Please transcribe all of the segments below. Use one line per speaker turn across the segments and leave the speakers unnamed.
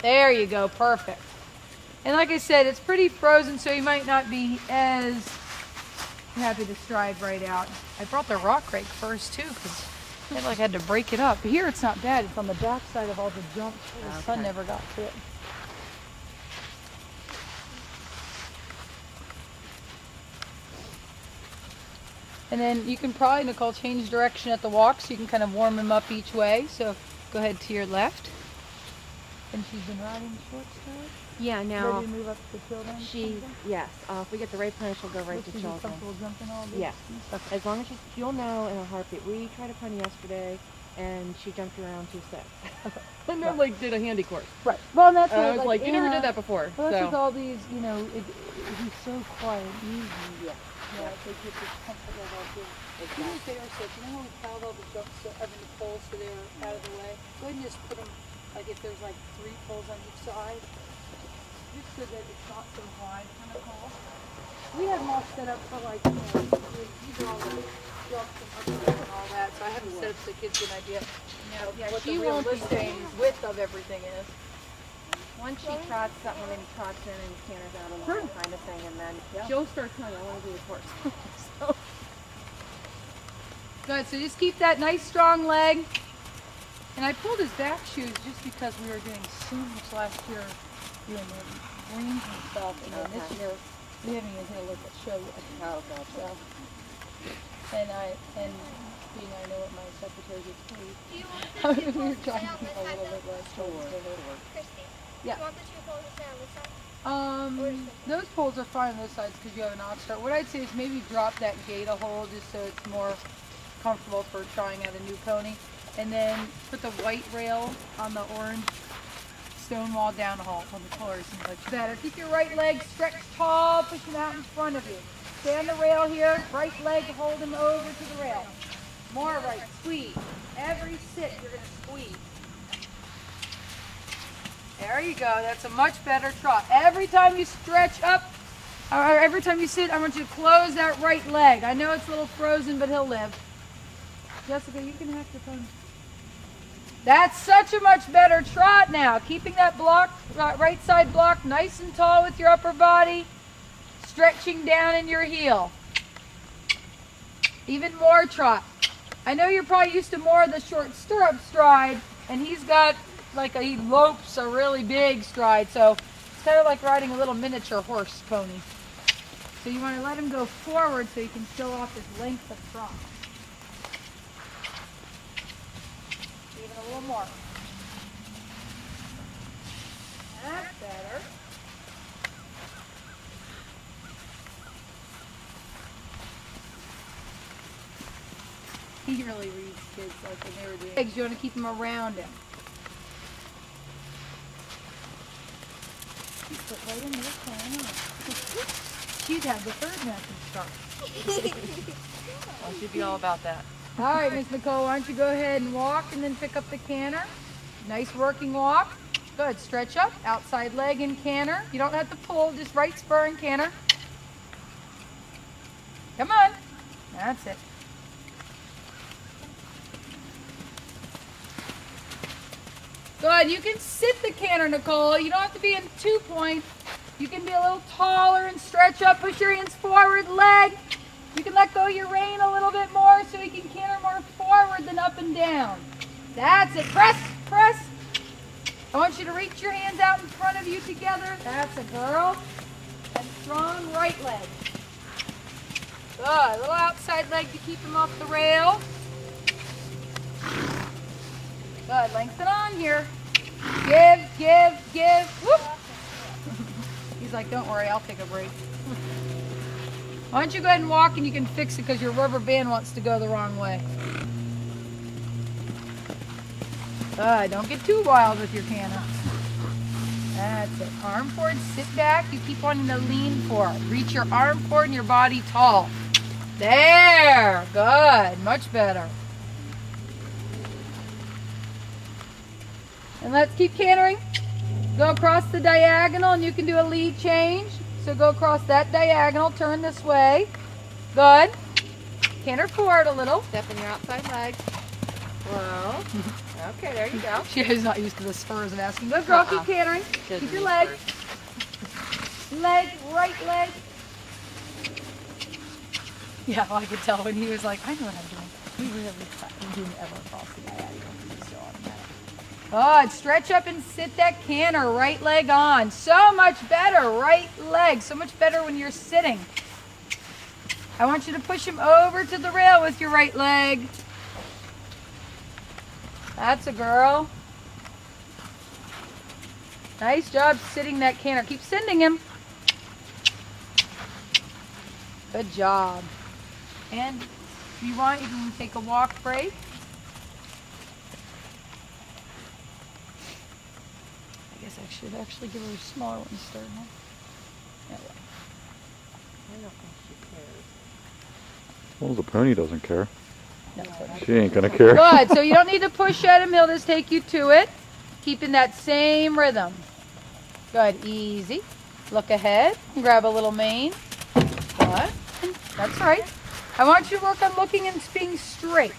There you go, perfect. And like I said, it's pretty frozen, so you might not be as happy to stride right out. I brought the rock rake first too, because I felt like I had to break it up. But here it's not bad. It's on the back side of all the jumps where the sun never got to it. And then you can probably, Nicole, change direction at the walk so you can kind of warm them up each way. So go ahead to your left. And she's been riding short skirt?
Yeah, now.
Ready to move up to children?
Yes. If we get the right pony, she'll go right to children.
Comfortable jumping all day?
Yes. Okay. As long as she'll know in her heartbeat. We tried a pony yesterday, and she jumped around too sick.
I never like did a handy course.
Right. Well, that's what
I was like, you never did that before.
Well, that's
so.
with all these, you know, he's so quiet and easy.
Yeah.
Yeah, they get this comfortable about doing. Even if they are sick, you know how we piled all the jumps, the poles so they're out of the way? Go ahead and just put them, like if there's like 3 poles on each side, just so that it's not so wide kind of pole. We have them all set up for like, you know, these are all the jumps and uprights and all that, so I haven't set up so the kids get an idea. Yeah,
what
she
the
won't be
realistic
saying width of everything is.
Once she trots something, maybe trots in and canters out a little kind of thing, and then she'll start telling you, I want to do the course. So.
Good, so just keep that nice strong leg. And I pulled his back shoes just because we were doing so much last year doing the greens and stuff, and then this year we haven't even hit a look at show yet.
Oh, gotcha.
So, and being I know what my secretary gets paid. We were trying to keep a little bit less
Christy,
yeah.
do you want the 2 poles to stay on this side?
Those poles are fine on those sides because you have an ox start. What I'd say is maybe drop that gate a hole just so it's more comfortable for trying out a new pony. And then put the white rail on the orange stone wall down the hall on the colors and much better. Keep your right leg stretched tall, push him out in front of you. Stay on the rail here, right leg, hold him over to the rail. More right, squeeze. Every sit you're going to squeeze. There you go, that's a much better trot. Every time you stretch up, or every time you sit, I want you to close that right leg. I know it's a little frozen, but he'll live. Jessica, you can hack your phone. That's such a much better trot now. Keeping that block, right side block nice and tall with your upper body. Stretching down in your heel. Even more trot. I know you're probably used to more of the short stirrup stride, and he's got like he lopes a really big stride, so it's kind of like riding a little miniature horse pony. So you want to let him go forward so you can show off his length of trot. Even a little more. That's better. He really reads kids like when they were doing legs. You want to keep him around him. Put right in this corner. She'd have the third matching start.
I should be all about that.
All right, Miss Nicole, why don't you go ahead and walk and then pick up the canter. Nice working walk. Good. Stretch up, outside leg and canter. You don't have to pull, just right spur and canter. Come on. That's it. Good. You can sit the canter, Nicole. You don't have to be in 2 point. You can be a little taller and stretch up. Push your hands forward, leg. You can let go of your rein a little bit more so you can canter more forward than up and down. That's it. Press, press. I want you to reach your hands out in front of you together. That's a girl. And strong right leg. Good. A little outside leg to keep him off the rail. Good. Lengthen on here. Give, give, give. Whoop. He's like, don't worry, I'll take a break. Why don't you go ahead and walk and you can fix it because your rubber band wants to go the wrong way. Don't get too wild with your canter. That's it. Arm forward, sit back. You keep wanting to lean forward. Reach your arm forward and your body tall. There. Good. Much better. And let's keep cantering. Go across the diagonal and you can do a lead change. So go across that diagonal, turn this way. Good. Canter forward a little.
Step in your outside leg. Slow. Okay, there you go.
She is not used to the spurs of asking. Good girl, keep cantering. Keep your leg. Leg, right leg. Yeah, well, I could tell when he was like, I know what I'm doing. He really thought he didn't ever cross the diagonal. He's so automatic. Good. Stretch up and sit that canter. Right leg on. So much better. Right leg. So much better when you're sitting. I want you to push him over to the rail with your right leg. That's a girl. Nice job sitting that canter. Keep sending him. Good job. And if you want, you can take a walk break. I guess I should actually give her a smaller one to start, huh? Yeah, well.
I don't think she cares.
Well, the pony doesn't care.
No,
She ain't gonna care.
good. So you don't need to push at him. He'll just take you to it. Keeping that same rhythm. Good. Easy. Look ahead. Grab a little mane. Good. That's right. I want you to work on looking and being straight.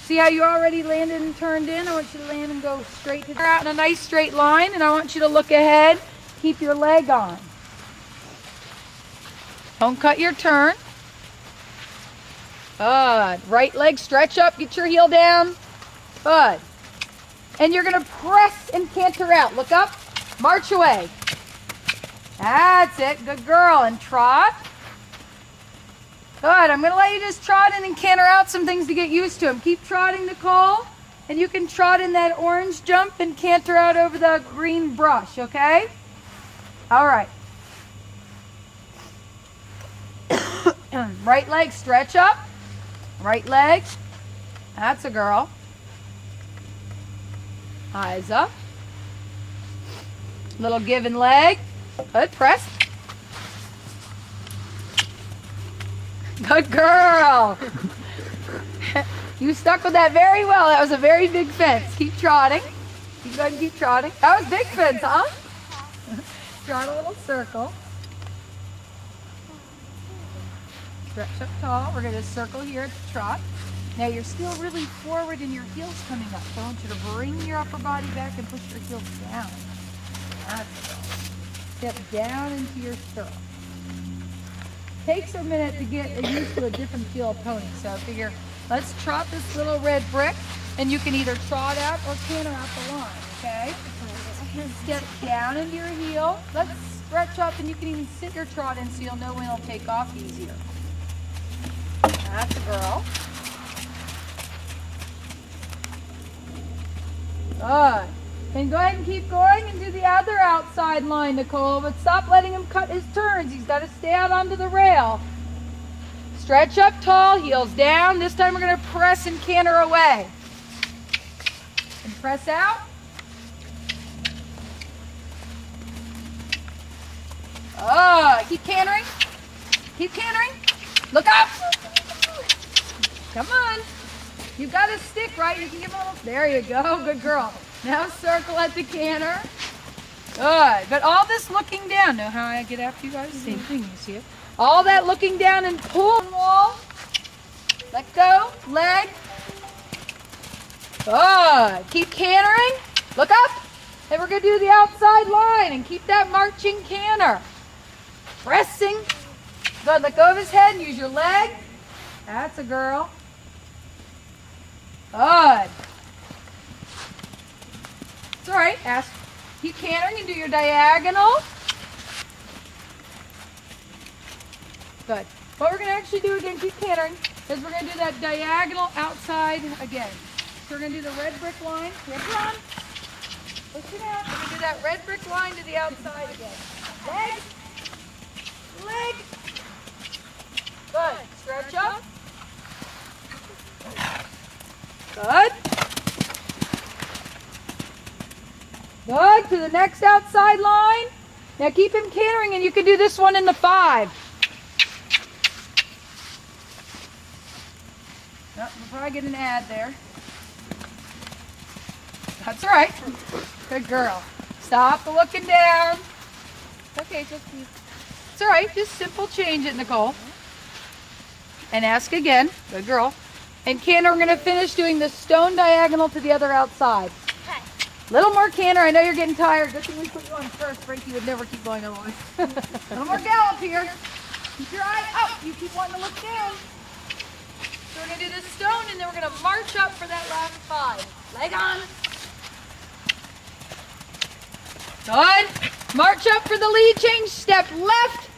See how you already landed and turned in? I want you to land and go straight to out in a nice straight line. And I want you to look ahead. Keep your leg on. Don't cut your turn. Good. Right leg, stretch up, get your heel down. Good. And you're going to press and canter out. Look up, march away. That's it. Good girl. And trot. Good. I'm going to let you just trot in and canter out some things to get used to them. Keep trotting, Nicole. And you can trot in that orange jump and canter out over the green brush, okay? All right. Right leg, stretch up. Right leg. That's a girl. Eyes up. Little give and leg. Good. Press. Good girl. You stuck with that very well. That was a very big fence. Keep trotting. You go ahead and keep trotting. That was big fence, huh? Trot a little circle. Stretch up tall. We're going to circle here at the trot. Now you're still really forward and your heel's coming up. So I want you to bring your upper body back and push your heels down. That's it. Step down into your stirrup. Takes a minute to get used to a different feel of pony. So I figure, let's trot this little red brick, and you can either trot out or canter out the line, okay? Step down into your heel. Let's stretch up, and you can even sit your trot in so you'll know when it'll take off easier. That's a girl. Good. And go ahead and keep going and do the other outside line, Nicole, but stop letting him cut his turns. He's got to stay out onto the rail. Stretch up tall, heels down. This time we're going to press and canter away. And press out. Keep cantering. Keep cantering. Look up. Come on. You've got to stick, right? You can give him a little. There you go. Good girl. Now circle at the canter. Good. But all this looking down. Know how I get after you guys? Same thing. You see it? All that looking down and pull on the wall. Let go. Leg. Good. Keep cantering. Look up. And we're going to do the outside line and keep that marching canter. Pressing. Good. Let go of his head and use your leg. That's a girl. Good. It's all right. Keep cantering and do your diagonal. Good. What we're going to actually do again, keep cantering, is we're going to do that diagonal outside again. So we're going to do the red brick line. Here, come on. Push it out. We're going to do that red brick line to the outside again. Leg. Leg. Good. Stretch up. Good. Good. To the next outside line. Now keep him cantering, and you can do this one in the 5. Oh, we'll probably get an ad there. That's all right. Good girl. Stop the looking down.
Okay, just keep.
It's all right. Just simple change it, Nicole. And ask again. Good girl. And canter, we're gonna finish doing the stone diagonal to the other outside.
Okay.
Little more canter. I know you're getting tired. Good thing we put you on first. Frankie would never keep going otherwise. Little more gallop here. Keep your eye up. You keep wanting to look down. So we're gonna do this stone and then we're gonna march up for that last 5. Leg on. Good. March up for the lead change. Step left.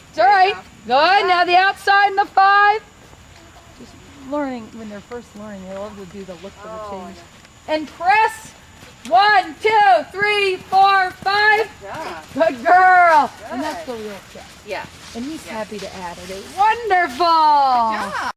It's all right. Good. Now the outside and the 5. Just learning, when they're first learning, they love to do the look for the change. And press. 1, 2, 3, 4, 5.
Yeah.
Good girl.
Good.
And that's the real check.
Yeah.
And he's happy to add it. Wonderful.
Good job.